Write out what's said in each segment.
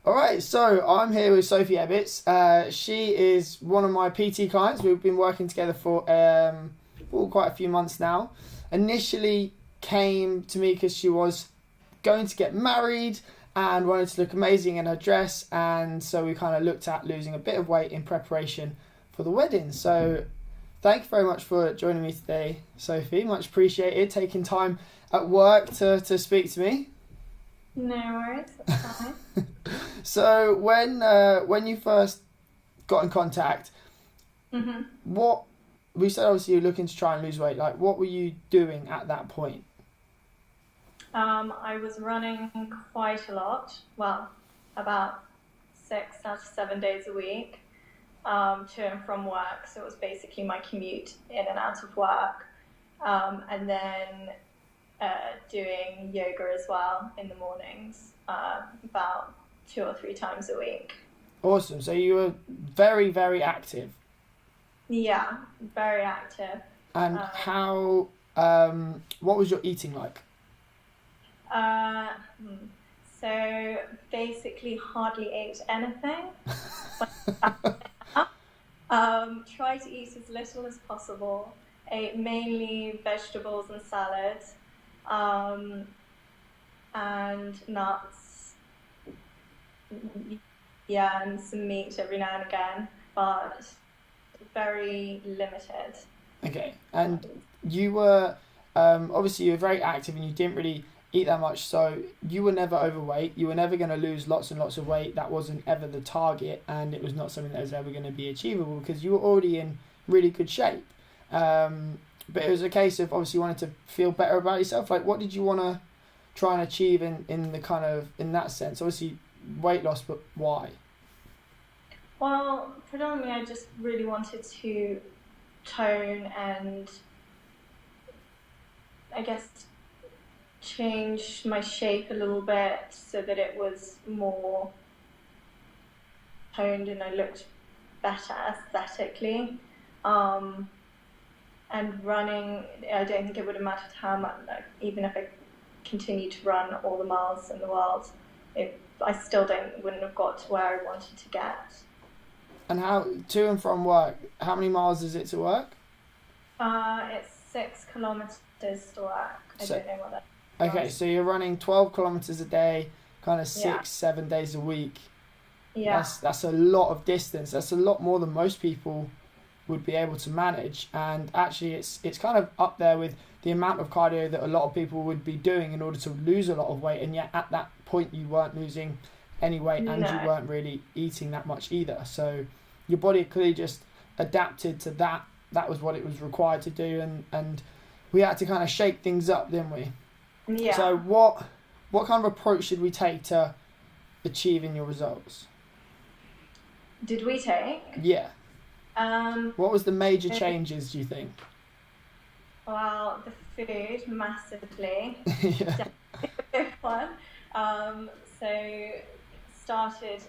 All right, so I'm here with Sophie Ebbets. She is one of my PT clients. We've been working together for quite a few months now. Initially came to me because she was going to get married and wanted to look amazing in her dress, and so we kind of looked at losing a bit of weight in preparation for the wedding. So thank you very much for joining me today, Sophie. Much appreciated, taking time at work to speak to me. No worries, that's fine. So when you first got in contact, what we said, obviously you're looking to try and lose weight. Like, what were you doing at that point? I was running quite a lot. Well, about 6 out of 7 days a week, to and from work. So it was basically my commute in and out of work, and then doing yoga as well in the mornings, about 2 or 3 times a week. Awesome. So you were very, very active. Yeah, very active. And what was your eating like? So basically hardly ate anything. Tried to eat as little as possible. Ate mainly vegetables and salads, and nuts. Yeah, and some meat every now and again, but very limited. Okay, and you were obviously you were very active and you didn't really eat that much, so you were never overweight. You were never going to lose lots and lots of weight. That wasn't ever the target, and it was not something that was ever going to be achievable because you were already in really good shape. But it was a case of obviously you wanted to feel better about yourself. Like, what did you want to try and achieve in that sense? Obviously weight loss, but why? Well, predominantly I just really wanted to tone and I guess change my shape a little bit so that it was more toned and I looked better aesthetically. And running, I don't think it would have mattered how much, like, even if I continued to run all the miles in the world, I still wouldn't have got to where I wanted to get. And how to and from work? How many miles is it to work? It's 6 kilometers to work. I don't know what that is. Okay, so you're running 12 kilometers a day, kind of 6-7 days a week. Yeah. That's a lot of distance. That's a lot more than most people would be able to manage. And actually, it's kind of up there with the amount of cardio that a lot of people would be doing in order to lose a lot of weight. And yet, at that point, you weren't losing any weight and you weren't really eating that much either. So your body clearly just adapted to that. That was what it was required to do, and we had to kind of shake things up, didn't we? Yeah. So what kind of approach should we take to achieving your results? Did we take? Yeah. What was the major changes, do you think? Well, the food, massively. Yeah. Definitely one. So started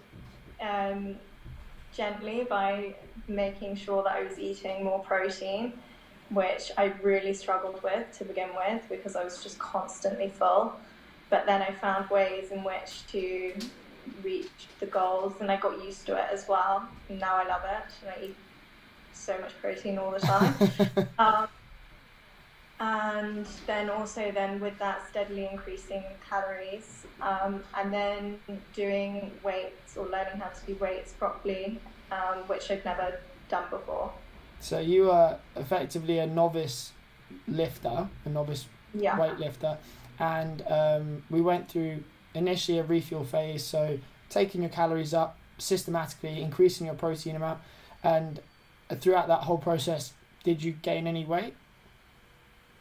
gently by making sure that I was eating more protein, which I really struggled with to begin with because I was just constantly full. But then I found ways in which to reach the goals and I got used to it as well. And now I love it and I eat so much protein all the time. And then also with that steadily increasing calories, and then doing weights or learning how to do weights properly, which I've never done before. So you are effectively a novice lifter, a novice weightlifter, and we went through initially a refuel phase, so taking your calories up systematically, increasing your protein amount, and throughout that whole process, did you gain any weight?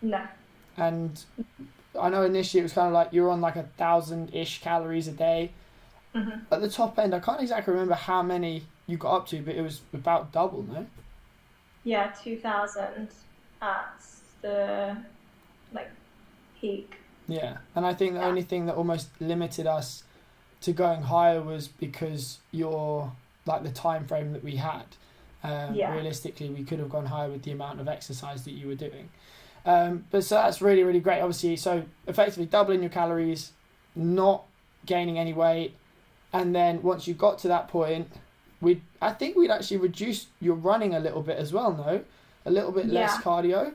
No. And I know initially it was kind of like you were on like 1,000-ish calories a day. Mm-hmm. At the top end, I can't exactly remember how many you got up to, but it was about double, no? Yeah, 2,000 at the peak. Yeah, and I think the only thing that almost limited us to going higher was because the time frame that we had. Realistically, we could have gone higher with the amount of exercise that you were doing. But so that's really, really great. Obviously, so effectively doubling your calories, not gaining any weight, And then once you got to that point, I think we'd actually reduced your running a little bit as well, no? A little bit less cardio?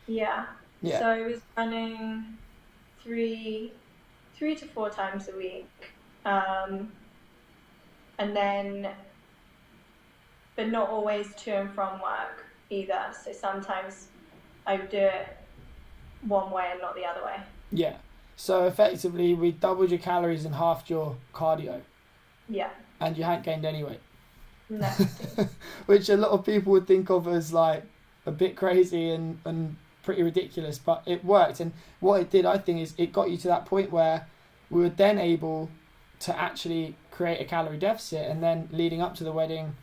Yeah. Yeah. So I was running 3 to 4 times a week. And then, but not always to and from work either. So sometimes I would do it one way and not the other way. Yeah. So effectively, we doubled your calories and halved your cardio. Yeah. And you hadn't gained any weight. No. Which a lot of people would think of as like a bit crazy and pretty ridiculous, but it worked. And what it did, I think, is it got you to that point where we were then able to actually create a calorie deficit, and then leading up to the wedding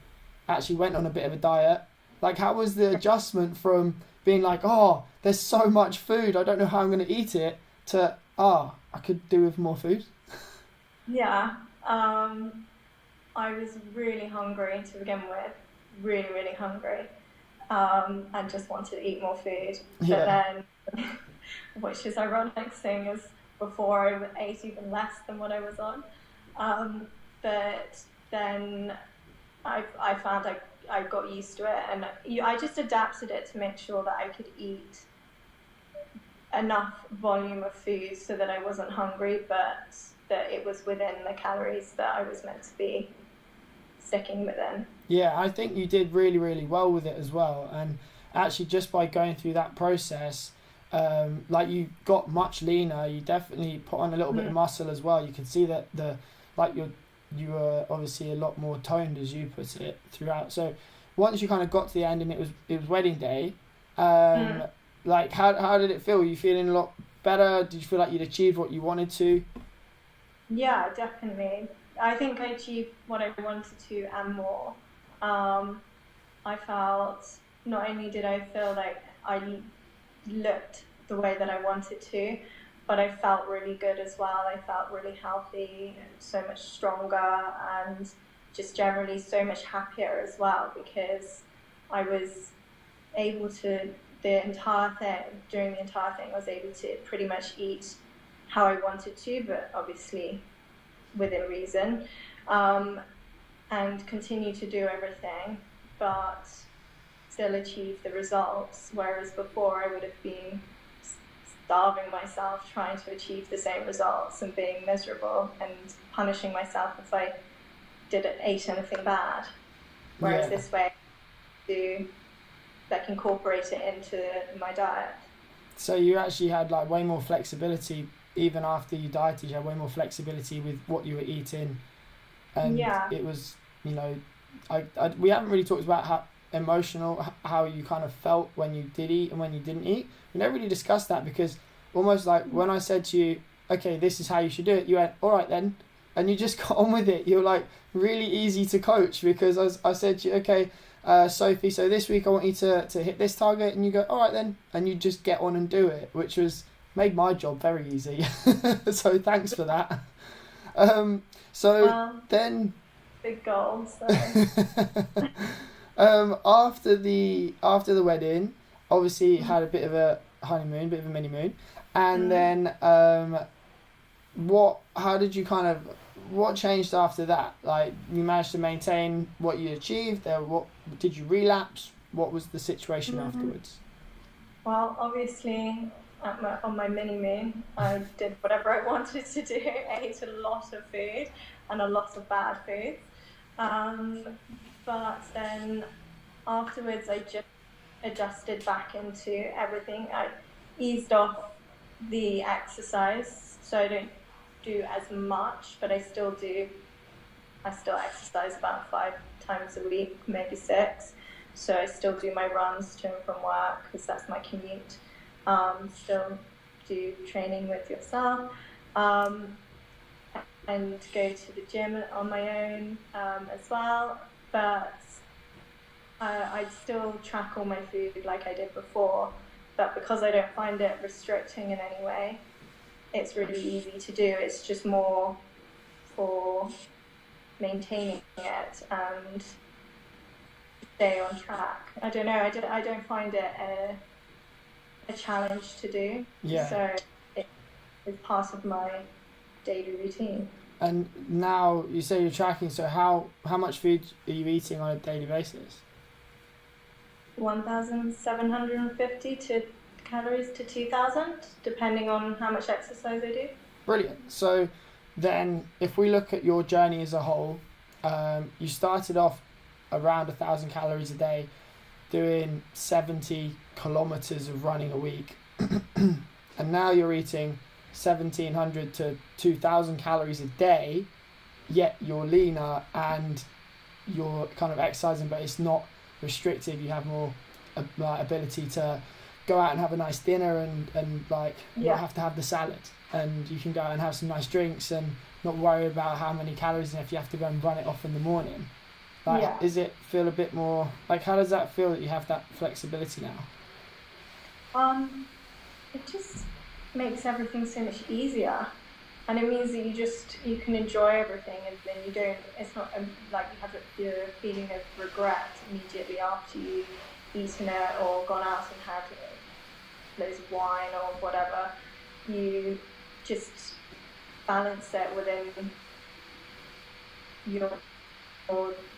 actually went on a bit of a diet. Like, how was the adjustment from being like, oh, there's so much food, I don't know how I'm going to eat it, to, I could do with more food? Yeah. I was really hungry to begin with, really, really hungry, and just wanted to eat more food. Yeah. But then, which is ironic, seeing as before I ate even less than what I was on. But then I found I got used to it, and I just adapted it to make sure that I could eat enough volume of food so that I wasn't hungry, but that it was within the calories that I was meant to be sticking within. Yeah, I think you did really, really well with it as well. And actually, just by going through that process, like, you got much leaner. You definitely put on a little bit of muscle as well. You can see that you were obviously a lot more toned, as you put it, throughout. So once you kind of got to the end and it was wedding day, like, how did it feel? Were you feeling a lot better? Did you feel like you'd achieved what you wanted to? Yeah, definitely. I think I achieved what I wanted to and more. I felt, not only did I feel like I looked the way that I wanted to, but I felt really good as well. I felt really healthy and so much stronger, and just generally so much happier as well, because I was able to, during the entire thing, I was able to pretty much eat how I wanted to, but obviously within reason, and continue to do everything, but still achieve the results. Whereas before I would have been starving myself trying to achieve the same results and being miserable and punishing myself if I ate anything bad. Whereas this way I can incorporate it into my diet. So you actually had like way more flexibility even after you dieted. You had way more flexibility with what you were eating, and it was, we haven't really talked about how emotional, how you kind of felt when you did eat and when you didn't eat. We never really discussed that, because almost like when I said to you, okay, this is how you should do it, you went, all right then, and you just got on with it. You're like really easy to coach, because I said to you, okay, Sophie, so this week I want you to hit this target, and you go, all right then, and you just get on and do it, which made my job very easy. So thanks for that. Then big goal. So. After the wedding, obviously you had a bit of a honeymoon, bit of a mini moon, and then what changed after that? Like, you managed to maintain what you achieved there. What did you relapse? What was the situation afterwards? Well, obviously, on my mini moon, I did whatever I wanted to do. I ate a lot of food and a lot of bad food. But then afterwards, I just adjusted back into everything. I eased off the exercise, so I don't do as much, but I still exercise about 5 times a week, maybe 6. So I still do my runs to and from work, because that's my commute. Still do training with yourself, and go to the gym on my own as well. But I still track all my food like I did before, but because I don't find it restricting in any way, it's really easy to do. It's just more for maintaining it and stay on track. I don't know, I don't find it a challenge to do. Yeah. So it's part of my daily routine. And now you say you're tracking, so how much food are you eating on a daily basis? 1,750 to calories to 2,000, depending on how much exercise I do. Brilliant. So then if we look at your journey as a whole, you started off around 1,000 calories a day, doing 70 kilometers of running a week. And now you're eating 1,700 to 2,000 calories a day, yet you're leaner and you're kind of exercising, but it's not restrictive. You have more ability to go out and have a nice dinner and like not have to have the salad, and you can go out and have some nice drinks and not worry about how many calories and if you have to go and run it off in the morning. Like, does it feel a bit more like, how does that feel that you have that flexibility now? It just makes everything so much easier, and it means that you can enjoy everything, and then it's not like you have the feeling of regret immediately after you've eaten it or gone out and had loads of wine or whatever. You just balance it within your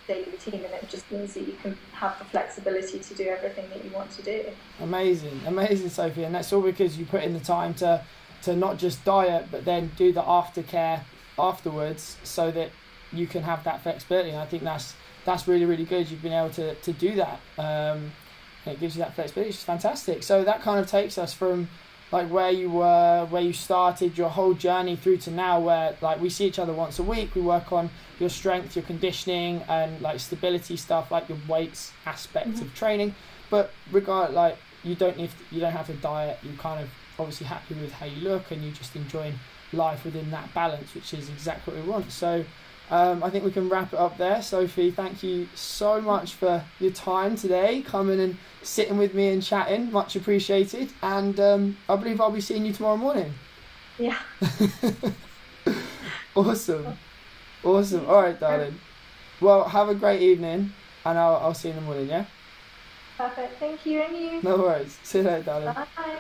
daily routine, and it just means that you can have the flexibility to do everything that you want to do. Amazing, Sophie, and that's all because you put in the time to not just diet, but then do the aftercare afterwards, so that you can have that flexibility. And I think that's really, really good. You've been able to do that. It gives you that flexibility. It's fantastic. So that kind of takes us from like where you were, where you started, your whole journey through to now, where like we see each other once a week. We work on your strength, your conditioning, and like stability stuff, like your weights aspect of training. But like you don't have to diet. You're kind of obviously happy with how you look, and you're just enjoying life within that balance, which is exactly what we want. So I think we can wrap it up there. Sophie, thank you so much for your time today, coming and sitting with me and chatting. Much appreciated. And I believe I'll be seeing you tomorrow morning. Yeah. Awesome. All right, darling. Well, have a great evening, and I'll see you in the morning, yeah? Perfect. Thank you, and you. No worries. See you later, darling. Bye.